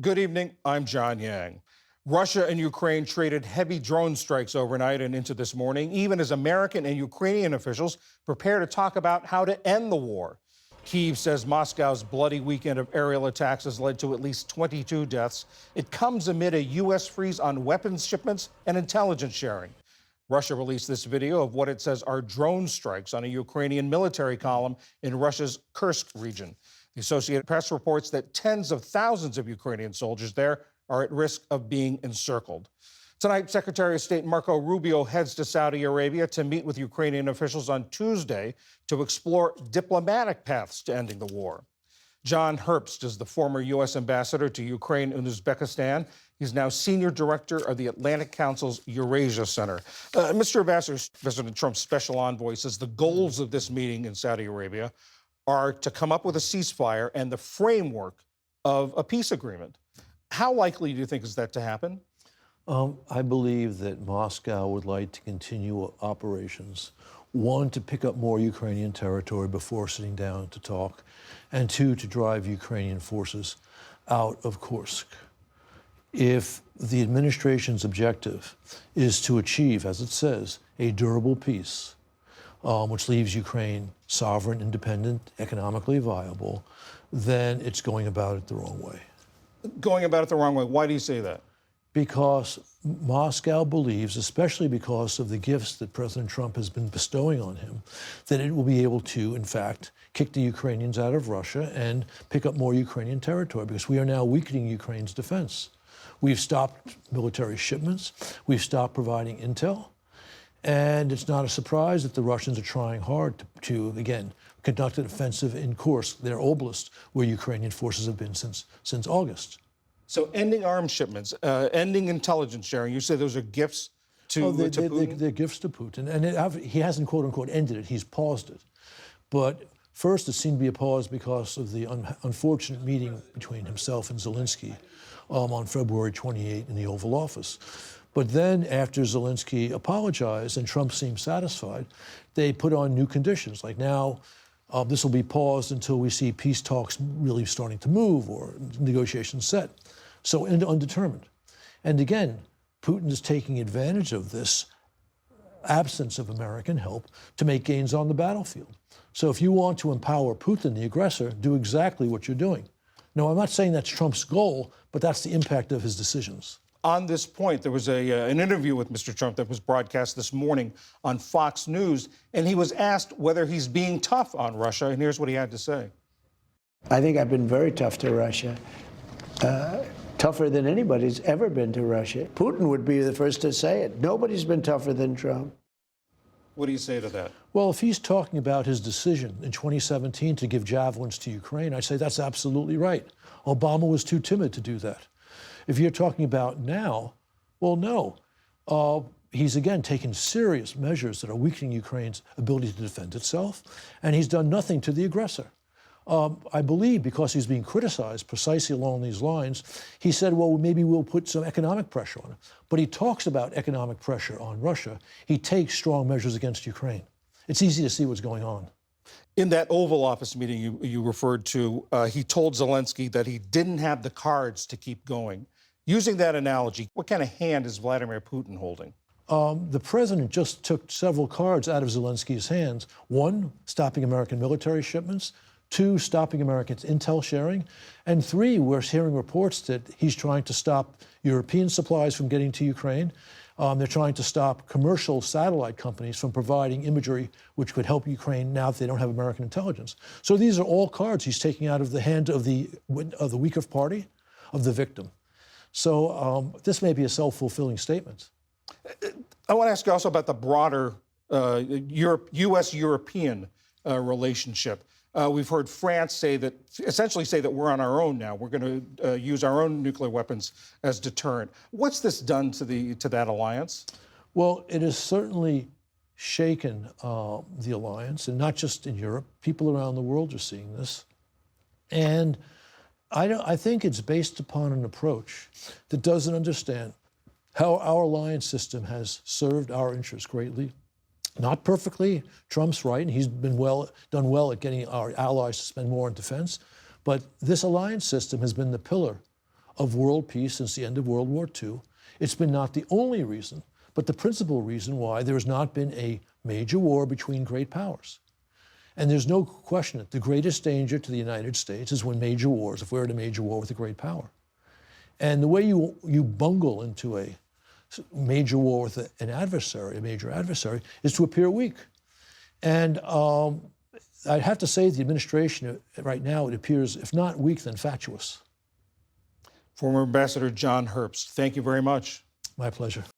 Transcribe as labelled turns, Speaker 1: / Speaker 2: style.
Speaker 1: Good evening. I'm John Yang. Russia and Ukraine traded heavy drone strikes overnight and into this morning, even as American and Ukrainian officials prepare to talk about how to end the war. Kyiv says Moscow's bloody weekend of aerial attacks has led to at least 22 deaths. It comes amid a U.S. freeze on weapons shipments and intelligence sharing. Russia released this video of what it says are drone strikes on a Ukrainian military column in Russia's Kursk region. The Associated Press reports that tens of thousands of Ukrainian soldiers there are at risk of being encircled. Tonight, Secretary of State Marco Rubio heads to Saudi Arabia to meet with Ukrainian officials on Tuesday to explore diplomatic paths to ending the war. John Herbst is the former U.S. ambassador to Ukraine and Uzbekistan. He's now senior director of the Atlantic Council's Eurasia Center. Mr. Ambassador, President Trump's special envoy says the goals of this meeting in Saudi Arabia are to come up with a ceasefire and the framework of a peace agreement. How likely do you think is that to happen?
Speaker 2: I believe that Moscow would like to continue operations. One, to pick up more Ukrainian territory before sitting down to talk, and two, to drive Ukrainian forces out of Kursk. If the administration's objective is to achieve, as it says, a durable peace, which leaves Ukraine sovereign, independent, economically viable, then it's going about it the wrong way.
Speaker 1: Going about it the wrong way. Why do you say that?
Speaker 2: Because Moscow believes, especially because of the gifts that President Trump has been bestowing on him, that it will be able to, in fact, kick the Ukrainians out of Russia and pick up more Ukrainian territory, because we are now weakening Ukraine's defense. We've stopped military shipments. We've stopped providing intel. And it's not a surprise that the Russians are trying hard to again, conduct an offensive in Kursk, their oblast, where Ukrainian forces have been since August.
Speaker 1: So ending arms shipments, ending intelligence sharing, you say those are gifts to Putin?
Speaker 2: They're gifts to Putin. And he hasn't, quote unquote, ended it. He's paused it. But first, it seemed to be a pause because of the unfortunate meeting between himself and Zelensky on February 28 in the Oval Office. But then, after Zelensky apologized and Trump seemed satisfied, they put on new conditions. Like now, this will be paused until we see peace talks really starting to move or negotiations set. So undetermined. And again, Putin is taking advantage of this absence of American help to make gains on the battlefield. So if you want to empower Putin, the aggressor, do exactly what you're doing. Now, I'm not saying that's Trump's goal, but that's the impact of his decisions.
Speaker 1: On this point, there was an interview with Mr. Trump that was broadcast this morning on Fox News, and he was asked whether he's being tough on Russia, and here's what he had to say.
Speaker 3: I think I've been very tough to Russia, tougher than anybody's ever been to Russia. Putin would be the first to say it. Nobody's been tougher than Trump.
Speaker 1: What do you say to that?
Speaker 2: Well, if he's talking about his decision in 2017 to give javelins to Ukraine, I say that's absolutely right. Obama was too timid to do that. If you're talking about now, well, no. He's, again, taken serious measures that are weakening Ukraine's ability to defend itself, and he's done nothing to the aggressor. I believe because he's being criticized precisely along these lines, he said, well, maybe we'll put some economic pressure on him. But he talks about economic pressure on Russia. He takes strong measures against Ukraine. It's easy to see what's going on.
Speaker 1: In that Oval Office meeting you referred to, he told Zelensky that he didn't have the cards to keep going. Using that analogy, what kind of hand is Vladimir Putin holding?
Speaker 2: The president just took several cards out of Zelensky's hands. One, stopping American military shipments. Two, stopping American intel sharing. And three, we're hearing reports that he's trying to stop European supplies from getting to Ukraine. They're trying to stop commercial satellite companies from providing imagery which could help Ukraine now that they don't have American intelligence. So these are all cards he's taking out of the hand of the weaker party, of the victim. So this may be a self-fulfilling statement.
Speaker 1: I want to ask you also about the broader U.S.-European relationship. We've heard France essentially say that we're on our own now. We're going to use our own nuclear weapons as deterrent. What's this done to that alliance?
Speaker 2: Well, it has certainly shaken the alliance, and not just in Europe. People around the world are seeing this. And I think it's based upon an approach that doesn't understand how our alliance system has served our interests greatly. Not perfectly. Trump's right, and he's been done well at getting our allies to spend more on defense. But this alliance system has been the pillar of world peace since the end of World War II. It's been not the only reason, but the principal reason why there has not been a major war between great powers. And there's no question that the greatest danger to the United States is when major wars, if we're in a major war with a great power. And the way you bungle into a major war with an adversary, a major adversary, is to appear weak. And I'd have to say the administration right now, it appears, if not weak, then fatuous.
Speaker 1: Former Ambassador John Herbst, thank you very much.
Speaker 2: My pleasure.